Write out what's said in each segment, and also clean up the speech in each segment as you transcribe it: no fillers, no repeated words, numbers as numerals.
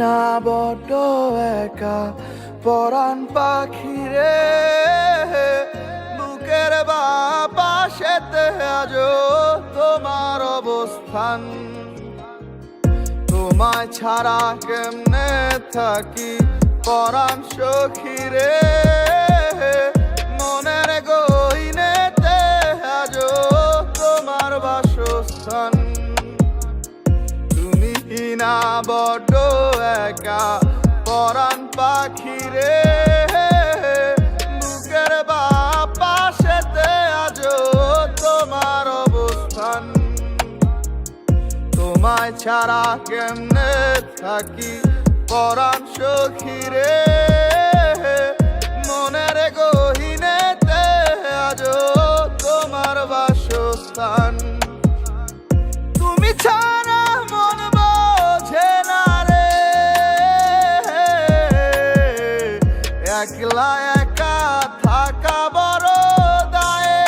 না বড্ড একা পরাণ পাখিরে, বুকের বাপাশেতে আজো তোমার অবস্থান। তোমায় ছাড়া কেমনে থাকি পরাণ সখিরে, মনের গহীনেতে আজো তোমার বাসস্থান। তুমি না বড্ড একা পরাণ পাখিরে, বুকের বাপাশেতে আজো তোমার অবস্থান। তোমায় ছাড়া কেমনে থাকি পরাণ সখিরে, মনের গহীনেতে আজো তোমার বাসস্থান। তুমি ছাড়া মন বোঝে না রে, একলা একা থাকা বড় দায়ে।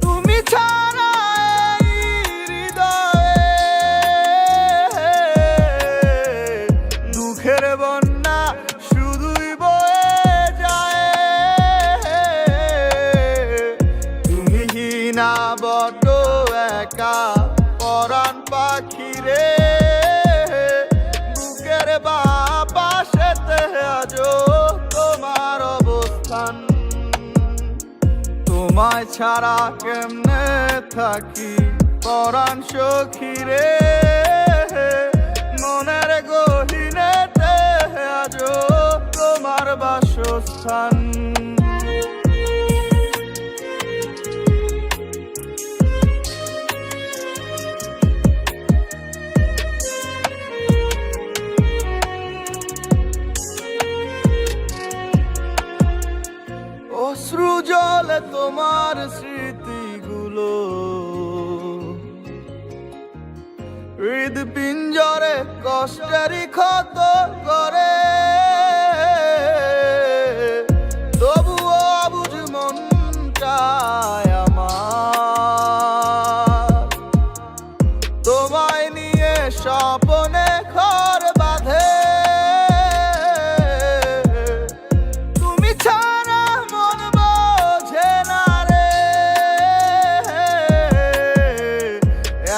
তুমি ছাড়া এই হৃদয়ে দুঃখের বন্যা শুধুই বয়ে যায়। তুমি না বড্ড একা পরাণ পাখিরে, বুকের বাপাশেতে আজো তোমার অবস্থান। তোমায় ছাড়া কেমনে থাকি পরাণ সখিরে, মনের গহীনেতে আজো তোমার বাসস্থান। অশ্রু জলে তোমার স্মৃতিগুলো হৃদপিঞ্জরে কষ্টেরই ক্ষত করে, তবুও অবুঝ মনটায় আমার তোমায় নিয়ে স্বপ্নে ঘর বাঁধে। তুমি ছাড়া মন বোঝে না রে,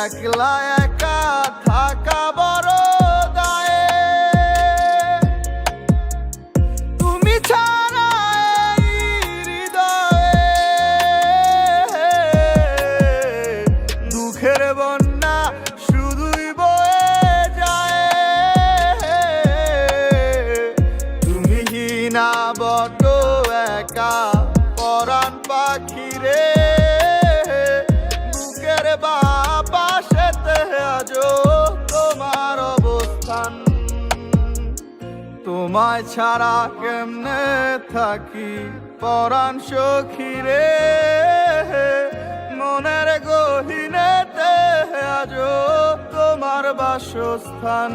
একলা একা থাকা বড় দায়ে। তুমি ছাড়া এই হৃদয়ে দুঃখের বন্যা শুধুই বয়ে যায়। তুমি না বড্ড একা পরাণ পাখিরে, বুকের বাপাশেতে আজো তোমার অবস্থান। তোমায় ছাড়া কেমনে থাকি পরাণ সখিরে, মনের গহীনেতে আজো তোমার বাসস্থান।